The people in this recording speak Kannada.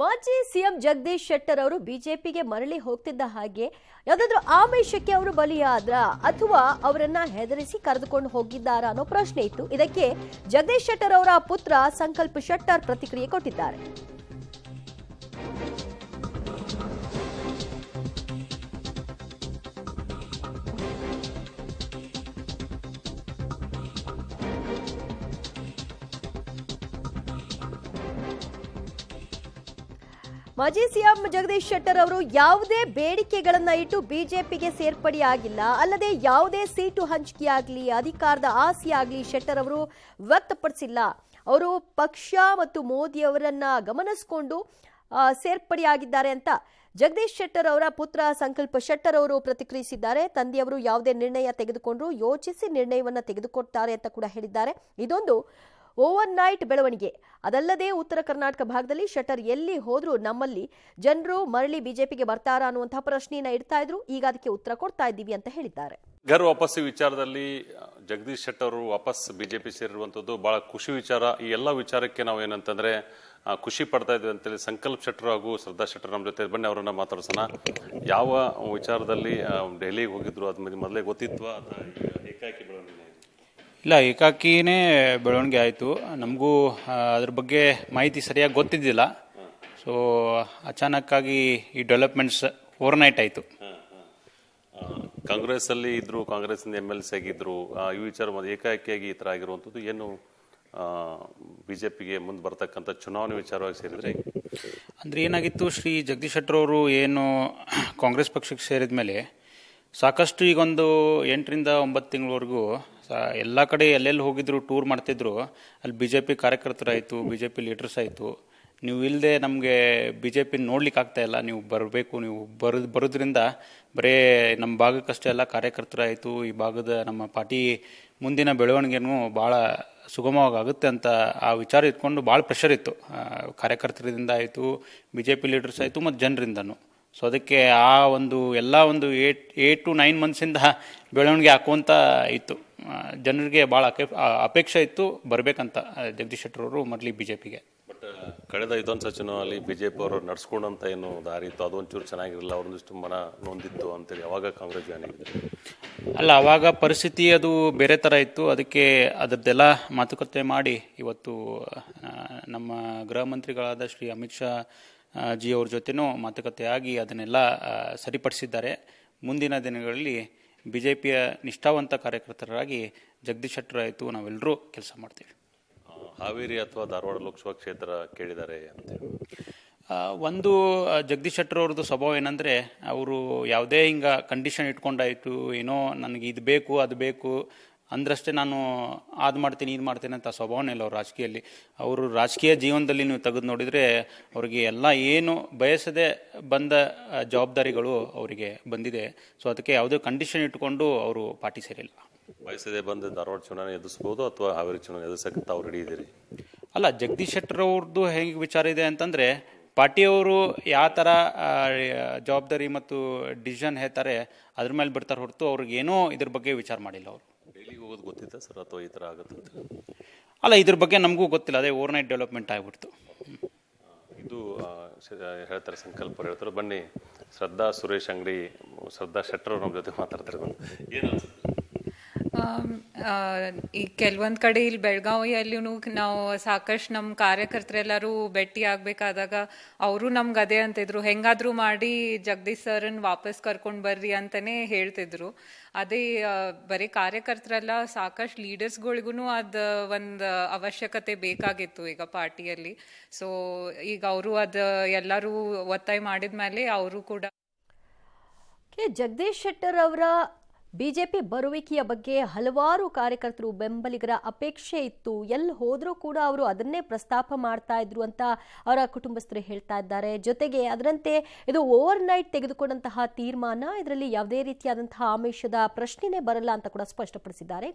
ಮಾಜಿ ಸಿಎಂ ಜಗದೀಶ್ ಶೆಟ್ಟರ್ ಅವರು ಬಿಜೆಪಿಗೆ ಮರಳಿ ಹೋಗ್ತಿದ್ದ ಹಾಗೆ ಯಾವುದಾದ್ರೂ ಆಮಿಷಕ್ಕೆ ಅವರು ಬಲಿಯಾದ್ರ ಅಥವಾ ಅವರನ್ನ ಹೆದರಿಸಿ ಕರೆದುಕೊಂಡು ಹೋಗಿದ್ದಾರಾ ಅನ್ನೋ ಪ್ರಶ್ನೆ ಇತ್ತು. ಇದಕ್ಕೆ ಜಗದೀಶ್ ಶೆಟ್ಟರ್ ಅವರ ಪುತ್ರ ಸಂಕಲ್ಪ ಶೆಟ್ಟರ್ ಪ್ರತಿಕ್ರಿಯೆ ಕೊಟ್ಟಿದ್ದಾರೆ. ಮಾಜಿ ಸಿಎಂ ಜಗದೀಶ್ ಶೆಟ್ಟರ್ ಅವರು ಯಾವುದೇ ಬೇಡಿಕೆಗಳನ್ನ ಇಟ್ಟು ಬಿಜೆಪಿಗೆ ಸೇರ್ಪಡೆಯಾಗಿಲ್ಲ. ಅಲ್ಲದೆ ಯಾವುದೇ ಸೀಟು ಹಂಚಿಕೆಯಾಗಲಿ ಅಧಿಕಾರದ ಆಸೆಯಾಗಲಿ ಶೆಟ್ಟರ್ ಅವರು ವ್ಯಕ್ತಪಡಿಸಿಲ್ಲ. ಅವರು ಪಕ್ಷ ಮತ್ತು ಮೋದಿ ಅವರನ್ನ ಗಮನಿಸಿಕೊಂಡು ಸೇರ್ಪಡೆಯಾಗಿದ್ದಾರೆ ಅಂತ ಜಗದೀಶ್ ಶೆಟ್ಟರ್ ಅವರ ಪುತ್ರ ಸಂಕಲ್ಪ ಶೆಟ್ಟರ್ ಅವರು ಪ್ರತಿಕ್ರಿಯಿಸಿದ್ದಾರೆ. ತಂದೆಯವರು ಯಾವುದೇ ನಿರ್ಣಯ ತೆಗೆದುಕೊಂಡ್ರು ಯೋಚಿಸಿ ನಿರ್ಣಯವನ್ನ ತೆಗೆದುಕೊಡ್ತಾರೆ ಅಂತ ಕೂಡ ಹೇಳಿದ್ದಾರೆ. ಇದೊಂದು ಓವರ್ ನೈಟ್ ಬೆಳವಣಿಗೆ. ಅದಲ್ಲದೆ ಉತ್ತರ ಕರ್ನಾಟಕ ಭಾಗದಲ್ಲಿ ಶೆಟ್ಟರ್ ಎಲ್ಲಿ ಹೋದ್ರು ನಮ್ಮಲ್ಲಿ ಜನರು ಮರಳಿ ಬಿಜೆಪಿಗೆ ಬರ್ತಾರಾ ಅನ್ನುವಂತಹ ಪ್ರಶ್ನೆಯನ್ನ ಇಡ್ತಾ ಇದ್ರು. ಈಗ ಅದಕ್ಕೆ ಉತ್ತರ ಕೊಡ್ತಾ ಇದ್ದೀವಿ ಅಂತ ಹೇಳಿದ್ದಾರೆ. ಗರ್ ವಾಪಸ್ ವಿಚಾರದಲ್ಲಿ ಜಗದೀಶ್ ಶೆಟ್ಟರ್ ವಾಪಸ್ ಬಿಜೆಪಿ ಸೇರಿರುವಂತದ್ದು ಬಹಳ ಖುಷಿ ವಿಚಾರ. ಈ ಎಲ್ಲ ವಿಚಾರಕ್ಕೆ ನಾವು ಏನಂತಂದ್ರೆ ಖುಷಿ ಪಡ್ತಾ ಇದ್ವಿ ಅಂತೇಳಿ ಸಂಕಲ್ಪ ಶೆಟ್ಟರ್ ಹಾಗೂ ಶ್ರದ್ಧಾ ಶೆಟ್ಟರ್ ನಮ್ಮ ಜೊತೆ ಬನ್ನಿ ಅವರನ್ನ ಮಾತಾಡ್ಸೋಣ. ಯಾವ ವಿಚಾರದಲ್ಲಿ ಡೆಲ್ಲಿಗೆ ಹೋಗಿದ್ರು ಅದ್ ಮೊದಲೇ ಗೊತ್ತಿತ್ವಾ ಅಥವಾ ಏಕಾಏಕಿ ಬೆಳವಣಿಗೆ? ಇಲ್ಲ, ಏಕಾಕಿನೇ ಬೆಳವಣಿಗೆ ಆಯಿತು. ನಮಗೂ ಅದ್ರ ಬಗ್ಗೆ ಮಾಹಿತಿ ಸರಿಯಾಗಿ ಗೊತ್ತಿದ್ದಿಲ್ಲ. ಸೊ ಅಚಾನಕ್ಕಾಗಿ ಈ ಡೆವಲಪ್ಮೆಂಟ್ಸ್ ಓವರ್ ನೈಟ್ ಆಯಿತು. ಕಾಂಗ್ರೆಸ್ ಅಲ್ಲಿ ಇದ್ರು, ಕಾಂಗ್ರೆಸ್ MLC ಆಗಿದ್ರು. ಈ ವಿಚಾರ ಏಕಾಏಕಿಯಾಗಿ ಈ ತರ ಆಗಿರುವಂತದ್ದು ಏನು ಬಿಜೆಪಿಗೆ ಮುಂದೆ ಬರ್ತಕ್ಕಂಥ ಚುನಾವಣೆ ವಿಚಾರವಾಗಿ ಸೇರಿದ್ರೆ ಅಂದ್ರೆ ಏನಾಗಿತ್ತು, ಶ್ರೀ ಜಗದೀಶ್ ಶೆಟ್ಟರ್ ಅವರು ಏನು ಕಾಂಗ್ರೆಸ್ ಪಕ್ಷಕ್ಕೆ ಸೇರಿದ ಮೇಲೆ ಸಾಕಷ್ಟು ಈಗೊಂದು 8 ರಿಂದ 9 ತಿಂಗಳವರೆಗೂ ಎಲ್ಲ ಕಡೆ ಎಲ್ಲೆಲ್ಲಿ ಹೋಗಿದ್ರು, ಟೂರ್ ಮಾಡ್ತಿದ್ರು. ಅಲ್ಲಿ ಬಿಜೆಪಿ ಕಾರ್ಯಕರ್ತರಾಯಿತು, ಬಿಜೆಪಿ ಲೀಡರ್ಸ್ ಆಯಿತು. ನೀವು ಇಲ್ಲದೆ ನಮಗೆ ಬಿಜೆಪಿ ನೋಡ್ಲಿಕ್ಕೆ ಆಗ್ತಾ ಇಲ್ಲ, ನೀವು ಬರಬೇಕು, ನೀವು ಬರೋದ್ರಿಂದ ಬರೀ ನಮ್ಮ ಭಾಗಕ್ಕಷ್ಟೇ ಎಲ್ಲ ಕಾರ್ಯಕರ್ತರಾಯಿತು, ಈ ಭಾಗದ ನಮ್ಮ ಪಾರ್ಟಿ ಮುಂದಿನ ಬೆಳವಣಿಗೆನೂ ಭಾಳ ಸುಗಮವಾಗುತ್ತೆ ಅಂತ ಆ ವಿಚಾರ ಇಟ್ಕೊಂಡು ಭಾಳ ಪ್ರೆಷರ್ ಇತ್ತು. ಕಾರ್ಯಕರ್ತರಿಂದ ಆಯಿತು, ಬಿಜೆಪಿ ಲೀಡರ್ಸ್ ಆಯಿತು ಮತ್ತು ಜನರಿಂದನೂ. ಸೊ ಅದಕ್ಕೆ ಆ ಒಂದು ಎಲ್ಲ ಒಂದು 8 to 9 ಮಂತ್ಸಿಂದ ಬೆಳವಣಿಗೆ ಹಾಕುವಂತ ಇತ್ತು. ಜನರಿಗೆ ಭಾಳ ಅಪೇಕ್ಷೆ ಇತ್ತು ಬರಬೇಕಂತ ಜಗದೀಶ್ ಶೆಟ್ಟರ್ ಅವರು ಮರಳಿ ಬಿಜೆಪಿಗೆ. ಬಟ್ ಕಳೆದ ಇದೊಂದು ಚುನಾವಣೆಯಲ್ಲಿ ಬಿಜೆಪಿ ಅವರು ನಡ್ಸ್ಕೊಂಡಂತ ಏನು ದಾರಿ ಇತ್ತು ಅದೊಂಚೂರು ಚೆನ್ನಾಗಿರಲಿಲ್ಲ, ಅವ್ರೊಂದಿಷ್ಟು ಮನ ನೊಂದಿತ್ತು ಅಂತೇಳಿ ಅವಾಗ ಕಾಂಗ್ರೆಸ್ ಜಾಯ್ನ್ ಆಗಿದ್ರು. ಅಲ್ಲ, ಅವಾಗ ಪರಿಸ್ಥಿತಿ ಅದು ಬೇರೆ ಥರ ಇತ್ತು. ಅದಕ್ಕೆ ಅದರದ್ದೆಲ್ಲ ಮಾತುಕತೆ ಮಾಡಿ ಇವತ್ತು ನಮ್ಮ ಗೃಹ ಮಂತ್ರಿಗಳಾದ ಶ್ರೀ ಅಮಿತ್ ಶಾ ಜಿ ಅವ್ರ ಜೊತೆನೂ ಮಾತುಕತೆ ಆಗಿ ಅದನ್ನೆಲ್ಲ ಸರಿಪಡಿಸಿದ್ದಾರೆ. ಮುಂದಿನ ದಿನಗಳಲ್ಲಿ ಬಿಜೆಪಿಯ ನಿಷ್ಠಾವಂತ ಕಾರ್ಯಕರ್ತರಾಗಿ ಜಗದೀಶ್ ಶೆಟ್ಟರ್ ಆಯಿತು ನಾವೆಲ್ಲರೂ ಕೆಲಸ ಮಾಡ್ತೀವಿ. ಹಾವೇರಿ ಅಥವಾ ಧಾರವಾಡ ಲೋಕಸಭಾ ಕ್ಷೇತ್ರ ಕೇಳಿದ್ದಾರೆ ಅಂತ ಒಂದು ಜಗದೀಶ್ ಶೆಟ್ಟರ್ ಅವ್ರದ್ದು ಸ್ವಭಾವ ಏನಂದರೆ, ಅವರು ಯಾವುದೇ ಹಿಂಗೆ ಕಂಡೀಷನ್ ಇಟ್ಕೊಂಡಾಯಿತು, ಏನೋ ನನಗೆ ಇದು ಬೇಕು ಅದು ಬೇಕು ಅಂದ್ರಷ್ಟೇ ನಾನು ಅದು ಮಾಡ್ತೀನಿ ಇದು ಮಾಡ್ತೀನಿ ಅಂತ ಸ್ವಭಾವನೇ ಇಲ್ಲ ಅವ್ರ ರಾಜಕೀಯದಲ್ಲಿ. ಅವರು ರಾಜಕೀಯ ಜೀವನದಲ್ಲಿ ನೀವು ತೆಗೆದು ನೋಡಿದರೆ ಅವರಿಗೆ ಎಲ್ಲ ಏನು ಬಯಸದೆ ಬಂದ ಜವಾಬ್ದಾರಿಗಳು ಅವರಿಗೆ ಬಂದಿದೆ. ಸೊ ಅದಕ್ಕೆ ಯಾವುದೇ ಕಂಡೀಷನ್ ಇಟ್ಕೊಂಡು ಅವರು ಪಾರ್ಟಿ ಸೇರಿಲ್ಲ. ಬಯಸದೆ ಬಂದ ಧಾರವಾಡ ಚುನಾವಣೆ ಎದುರಿಸಬಹುದು ಅಥವಾ ಹಾವೇರಿ ಚುನಾವಣೆ ಎದುರಿಸಕ್ಕೆ ತಾವು ರೆಡಿ ಇದ್ದೀರಿ? ಅಲ್ಲ, ಜಗದೀಶ್ ಶೆಟ್ಟರ್ ಅವ್ರದ್ದು ಹೇಗೆ ವಿಚಾರ ಇದೆ ಅಂತಂದರೆ, ಪಾರ್ಟಿಯವರು ಯಾವ ಥರ ಜವಾಬ್ದಾರಿ ಮತ್ತು ಡಿಸಿಷನ್ ಹೇಳ್ತಾರೆ ಅದ್ರ ಮೇಲೆ ಬಿಡ್ತಾರೆ ಹೊರತು ಅವ್ರಿಗೆ ಏನೋ ಇದ್ರ ಬಗ್ಗೆ ವಿಚಾರ ಮಾಡಿಲ್ಲ. ಅವರು ಡೆಲ್ಲಿಗೆ ಹೋಗೋದು ಗೊತ್ತಿತ್ತ ಸರ್ ಅಥವಾ ಈ ಥರ ಆಗುತ್ತೆ? ಅಲ್ಲ, ಇದ್ರ ಬಗ್ಗೆ ನಮಗೂ ಗೊತ್ತಿಲ್ಲ. ಅದೇ ಓವರ್ ನೈಟ್ ಡೆವಲಪ್ಮೆಂಟ್ ಆಗಿಬಿಡ್ತು. ಇದು ಹೇಳ್ತಾರೆ, ಸಂಕಲ್ಪ ಹೇಳ್ತಾರೆ. ಬನ್ನಿ ಶ್ರದ್ಧಾ ಸುರೇಶ್ ಅಂಗಡಿ, ಶ್ರದ್ಧಾ ಶೆಟ್ಟರ್ ನಮ್ಮ ಜೊತೆ ಮಾತಾಡ್ತಾರೆ. ಏನು ಈಗ ಕೆಲವೊಂದು ಕಡೆ ಇಲ್ಲಿ ಬೆಳಗಾವಿಯಲ್ಲೂ ನಾವು ಸಾಕಷ್ಟು ನಮ್ಮ ಕಾರ್ಯಕರ್ತರೆಲ್ಲರೂ ಭೇಟಿ ಆಗಬೇಕಾದಾಗ ಅವರು ನಮ್ಗೆ ಅದೇ ಅಂತಿದ್ರು, ಹೆಂಗಾದರೂ ಮಾಡಿ ಜಗದೀಶ್ ಸರ್ನ ವಾಪಸ್ ಕರ್ಕೊಂಡು ಬರ್ರಿ ಅಂತಲೇ ಹೇಳ್ತಿದ್ರು. ಅದೇ ಬರೀ ಕಾರ್ಯಕರ್ತರೆಲ್ಲ ಸಾಕಷ್ಟು ಲೀಡರ್ಸ್ಗಳಿಗೂ ಅದು ಒಂದು ಅವಶ್ಯಕತೆ ಬೇಕಾಗಿತ್ತು ಈಗ ಪಾರ್ಟಿಯಲ್ಲಿ. ಸೊ ಈಗ ಅವರು ಅದು ಎಲ್ಲರೂ ಒತ್ತಾಯ ಮಾಡಿದ ಮೇಲೆ ಅವರು ಕೂಡ ಜಗದೀಶ್ ಶೆಟ್ಟರ್ ಅವರ ಬಿಜೆಪಿ ಬರುವಿಕೆಯ ಬಗ್ಗೆ ಹಲವಾರು ಕಾರ್ಯಕರ್ತರು ಬೆಂಬಲಿಗರ ಅಪೇಕ್ಷೆ ಇತ್ತು. ಎಲ್ಲಿ ಹೋದ್ರೂ ಕೂಡ ಅವರು ಅದನ್ನೇ ಪ್ರಸ್ತಾಪ ಮಾಡ್ತಾ ಇದ್ರು ಅಂತ ಅವರ ಕುಟುಂಬಸ್ಥರು ಹೇಳ್ತಾ ಇದ್ದಾರೆ. ಜೊತೆಗೆ ಅದರಂತೆ ಇದು ಓವರ್ ನೈಟ್ ತೆಗೆದುಕೊಂಡಂತಹ ತೀರ್ಮಾನ, ಇದರಲ್ಲಿ ಯಾವುದೇ ರೀತಿಯಾದಂತಹ ಆಮಿಷದ ಪ್ರಶ್ನೆನೇ ಬರಲ್ಲ ಅಂತ ಕೂಡ ಸ್ಪಷ್ಟಪಡಿಸಿದ್ದಾರೆ.